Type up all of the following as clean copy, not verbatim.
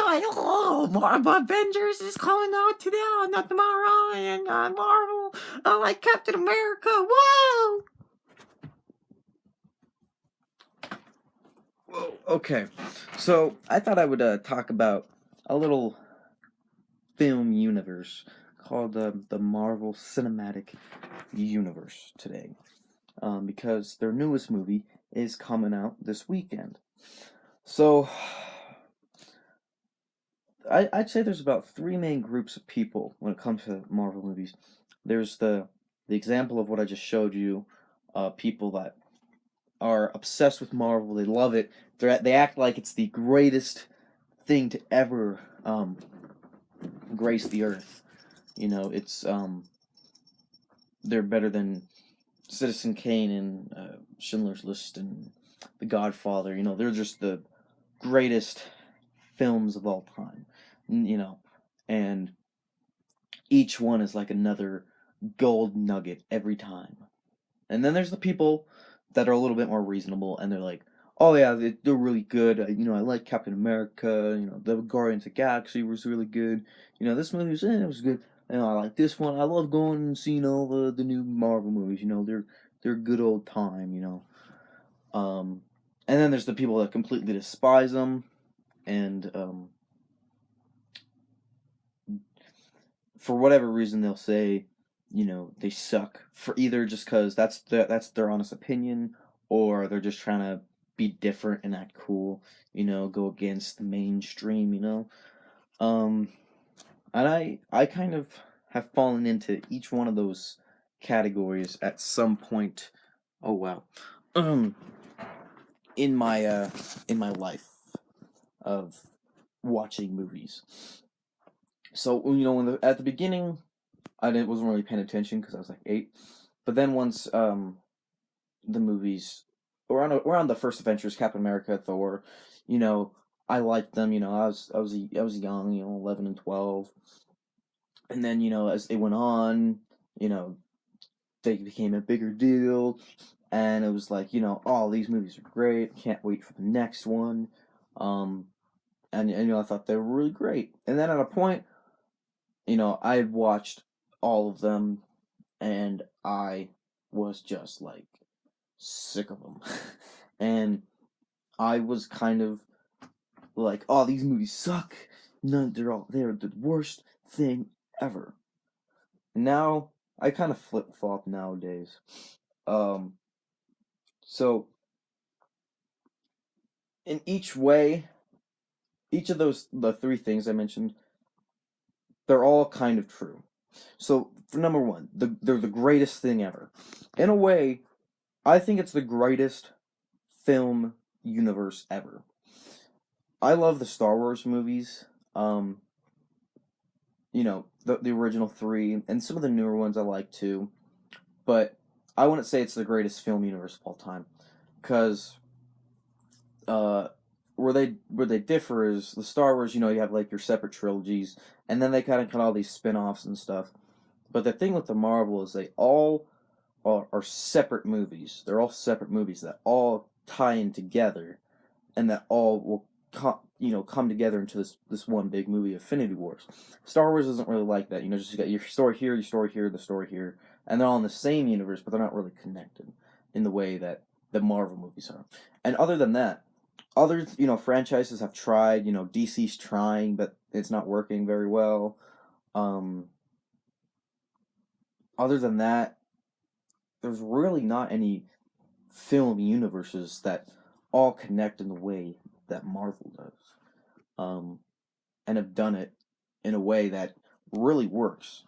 like, oh, Marvel Avengers is coming out today, not tomorrow, and Marvel, like Captain America, whoa! Whoa, okay. So, I thought I would talk about a little film universe called the Marvel Cinematic Universe today. Because their newest movie is coming out this weekend. So, I'd say there's about three main groups of people when it comes to Marvel movies. There's the example of what I just showed you, people that are obsessed with Marvel. They love it. They act like it's the greatest thing to ever grace the earth. You know, it's they're better than Citizen Kane and Schindler's List and The Godfather. You know, they're just the greatest films of all time. You know, and each one is like another gold nugget every time. And then there's the people that are a little bit more reasonable, and they're like, oh yeah, they're really good. You know, I like Captain America. You know, the Guardians of the Galaxy was really good. You know, this movie it was good. You know, I like this one. I love going and seeing all the new Marvel movies. You know, they're good old time. You know, and then there's the people that completely despise them, and for whatever reason they'll say, you know, they suck for either just because that's their honest opinion, or they're just trying to be different and act cool, you know, go against the mainstream, you know. And I kind of have fallen into each one of those categories at some point. Oh wow. Um, in my life of watching movies. So you know, at the beginning, wasn't really paying attention because I was like 8. But then once the movies around the first Avengers, Captain America, Thor, you know, I liked them. You know, I was young, you know, 11 and 12, and then you know as they went on, you know, they became a bigger deal, and it was like, you know, oh, these movies are great. Can't wait for the next one. Um, and you know, I thought they were really great. And then at a point, you know, I had watched all of them, and I was just like sick of them. And I was kind of like, oh, these movies suck. No, they're the worst thing ever. And now I kind of flip flop nowadays. Um, so in each way, each of the three things I mentioned, they're all kind of true. So for number one, they're the greatest thing ever. In a way, I think it's the greatest film universe ever. I love the Star Wars movies. Um, you know, the original 3 and some of the newer ones I like too. But I wouldn't say it's the greatest film universe of all time, because uh, where they differ is the Star Wars. You know, you have like your separate trilogies, and then they kind of cut all these spin-offs and stuff. But the thing with the Marvel is they all are separate movies. They're all separate movies that all tie in together, and that all will come together into this one big movie, Infinity Wars. Star Wars isn't really like that. You know, just you got your story here, the story here, and they're all in the same universe, but they're not really connected in the way that the Marvel movies are. And other than that, other franchises have tried. You know, DC's trying, but it's not working very well. Um, Other than that, there's really not any film universes that all connect in the way that Marvel does. And have done it in a way that really works.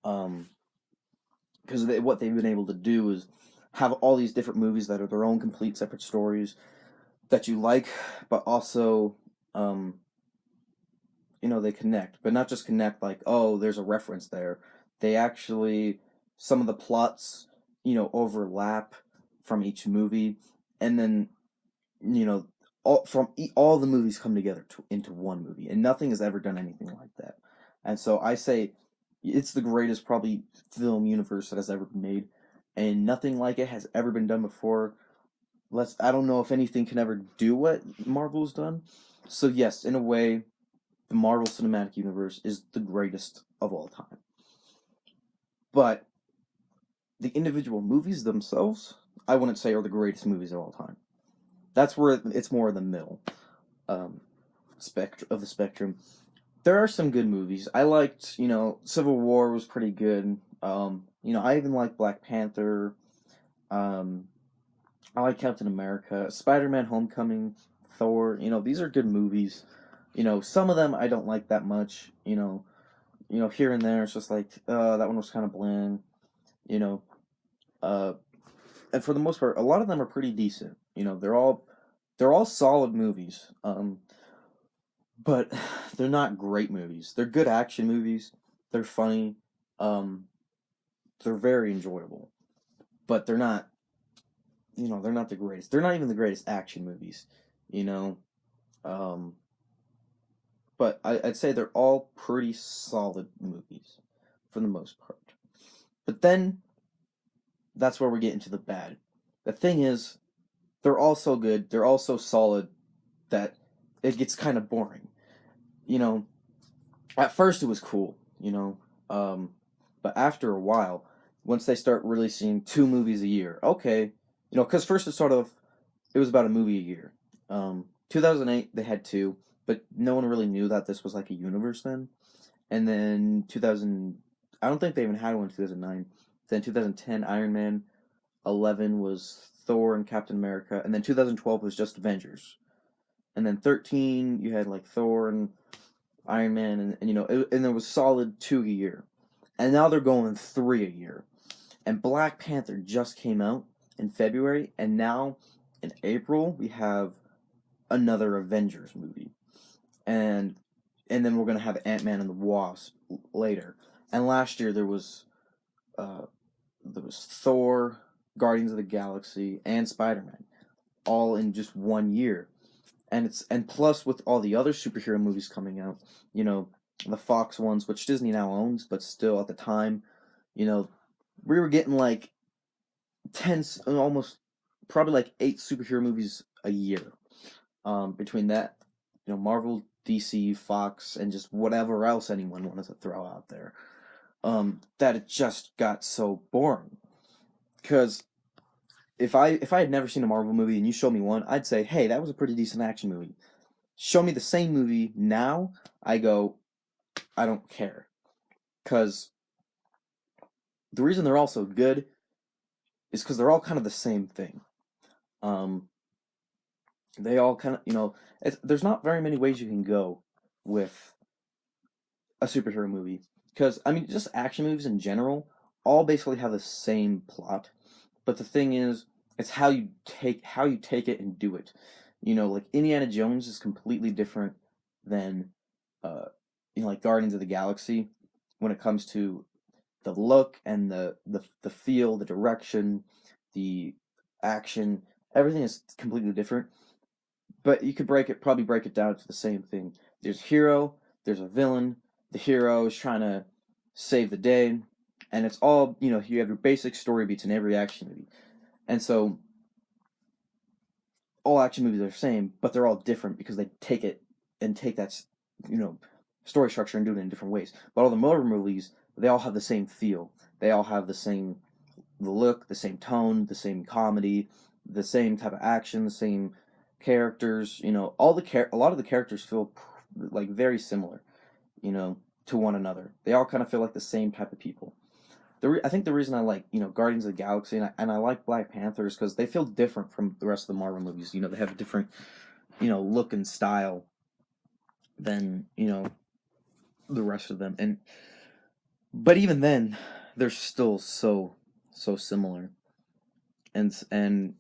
Because what they've been able to do is have all these different movies that are their own complete separate stories that you like, but also, they connect. But not just connect like, oh, there's a reference there. They actually, some of the plots, overlap from each movie, and then, all the movies come together into one movie, and nothing has ever done anything like that. And so I say it's the greatest probably film universe that has ever been made, and nothing like it has ever been done before. I don't know if anything can ever do what Marvel's done. So yes, in a way, the Marvel Cinematic Universe is the greatest of all time. But the individual movies themselves, I wouldn't say are the greatest movies of all time. That's where it's more in the middle of the spectrum. There are some good movies. I liked, Civil War was pretty good. I even like Black Panther. Um, I like Captain America, Spider-Man: Homecoming, Thor. These are good movies. Some of them I don't like that much. Here and there it's just like, that one was kind of bland. You know, uh, and for the most part, a lot of them are pretty decent. They're all solid movies. But they're not great movies. They're good action movies. They're funny. Um, they're very enjoyable. But they're not the greatest. They're not even the greatest action movies. You know, um, but I'd say they're all pretty solid movies for the most part. But then that's where we get into the bad. The thing is, they're all so good. They're all so solid that it gets kind of boring. You know, at first it was cool, but after a while, once they start releasing 2 movies a year, okay, because first it was about a movie a year. 2008 they had two, but no one really knew that this was like a universe then. And then 2000, I don't think they even had one in 2009. Then 2010 Iron Man, 11 was Thor and Captain America, and then 2012 was just Avengers. And then 13 you had like Thor and Iron Man, and there was solid 2 a year, and now they're going 3 a year. And Black Panther just came out in February, and now in April we have another Avengers movie, and then we're gonna have Ant-Man and the Wasp later. And last year uh, there was Thor, Guardians of the Galaxy, and Spider-Man, all in just 1 year. And plus with all the other superhero movies coming out, the Fox ones, which Disney now owns, but still at the time, you know, we were getting like 10, almost probably like 8 superhero movies a year. Between that, Marvel, DC, Fox, and just whatever else anyone wanted to throw out there. That it just got so boring. Because if I had never seen a Marvel movie and you showed me one, I'd say, hey, that was a pretty decent action movie. Show me the same movie now, I go, I don't care. Because the reason they're all so good is because they're all kind of the same thing. Um, they all kind of, there's not very many ways you can go with a superhero movie. Because, I mean, just action movies in general all basically have the same plot. But the thing is, it's how you take it and do it. Like Indiana Jones is completely different than like Guardians of the Galaxy when it comes to the look and the feel, the direction, the action. Everything is completely different. But you could probably break it down to the same thing. There's a hero, there's a villain. The hero is trying to save the day, and it's all you have your basic story beats in every action movie. And so all action movies are the same, but they're all different because they take it and take that story structure and do it in different ways. But all the Marvel movies, they all have the same feel. They all have the look, the same tone, the same comedy, the same type of action, the same characters. A lot of the characters feel like very similar, to one another. They all kind of feel like the same type of people. I think the reason I like Guardians of the Galaxy and I like Black Panther is because they feel different from the rest of the Marvel movies. They have a different look and style than the rest of them. But even then, they're still so similar. And so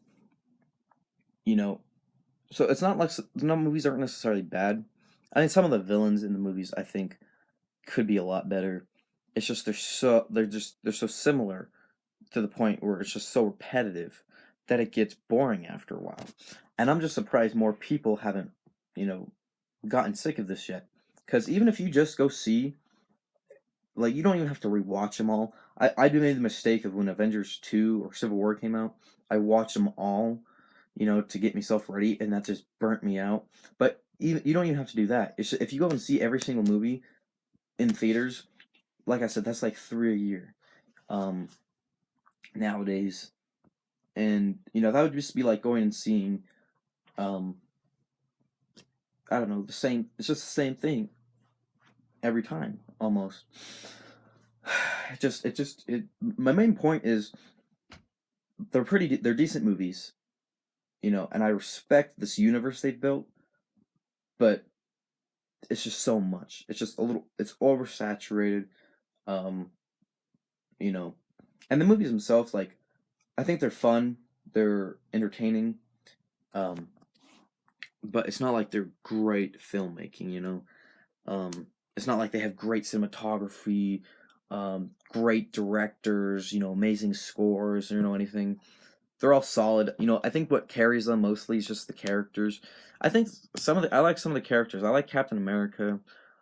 it's not like no movies aren't necessarily bad. I mean, some of the villains in the movies I think could be a lot better. It's just they're so similar to the point where it's just so repetitive that it gets boring after a while. And I'm just surprised more people haven't, gotten sick of this yet. Because even if you just go see, like, you don't even have to rewatch them all. I made the mistake of when Avengers 2 or Civil War came out, I watched them all, to get myself ready, and that just burnt me out. But even you don't even have to do that. If you go and see every single movie in theaters, like I said, that's like 3 a year um, nowadays, and that would just be like going and seeing um, I don't know, the same. It's just the same thing every time almost. My main point is they're decent movies, and I respect this universe they've built, but it's just so much. It's just it's oversaturated. Um, you know, and the movies themselves, like, I think they're fun, they're entertaining, um, but it's not like they're great filmmaking. It's not like they have great cinematography, great directors, amazing scores, anything. They're all solid. I think what carries them mostly is just the characters. I like some of the characters. I like Captain America.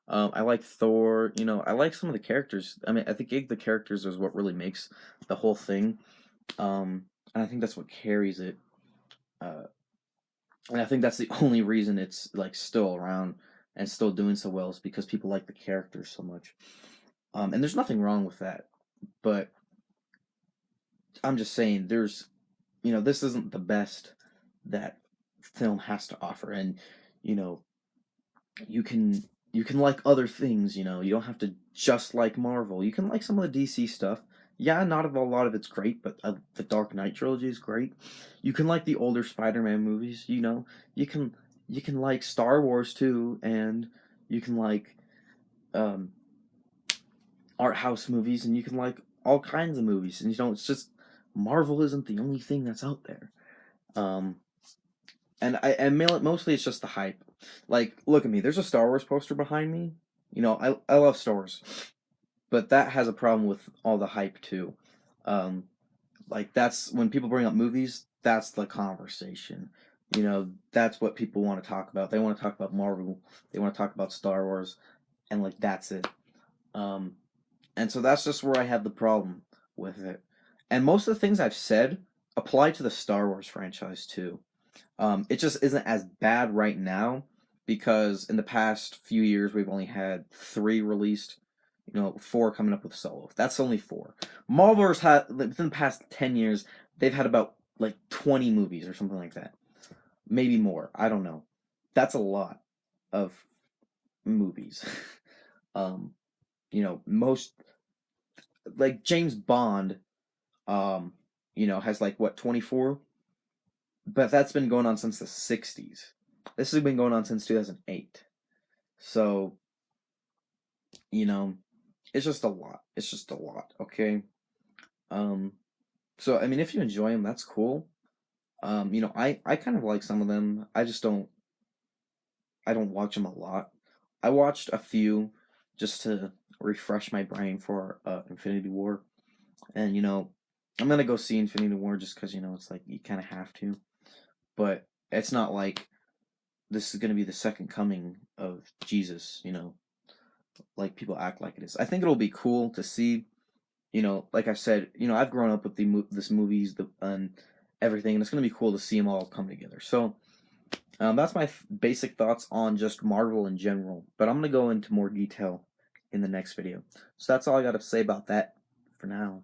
I like Thor. I like some of the characters. I mean, I think the characters is what really makes the whole thing. And I think that's what carries it. Uh, and I think that's the only reason it's like still around and still doing so well is because people like the characters so much. And there's nothing wrong with that, but I'm just saying this isn't the best that film has to offer, and you know, you can like other things. You don't have to just like Marvel. You can like some of the DC stuff. Yeah, not a lot of it's great, but the Dark Knight trilogy is great. You can like the older Spider-Man movies. You can you can like Star Wars too, and you can like um, art house movies, and you can like all kinds of movies. And it's just Marvel isn't the only thing that's out there. Um, and mostly it's just the hype. Like, look at me. There's a Star Wars poster behind me. I love Star Wars, but that has a problem with all the hype too. Um, like that's when people bring up movies. That's the conversation. That's what people want to talk about. They want to talk about Marvel. They want to talk about Star Wars, and like that's it. Um, and so that's just where I have the problem with it. And most of the things I've said apply to the Star Wars franchise too. It just isn't as bad right now because in the past few years we've only had 3 released. 4 coming up with Solo. That's only 4. Marvel's had within the past 10 years they've had about like 20 movies or something like that, maybe more. I don't know. That's a lot of movies. um, most like James Bond, has like what 24, but that's been going on since the 60s. This has been going on since 2008. So, you know, it's just a lot. It's just a lot, okay? Um so I mean if you enjoy them, that's cool. I kind of like some of them. I don't watch them a lot. I watched a few just to refresh my brain for Infinity War. And I'm going to go see Infinity War just cuz it's like you kind of have to. But it's not like this is going to be the second coming of Jesus, like people act like it is. I think it'll be cool to see, like I said, I've grown up with this movies and everything, and it's going to be cool to see them all come together. So that's my basic thoughts on just Marvel in general, but I'm going to go into more detail in the next video. So that's all I got to say about that for now.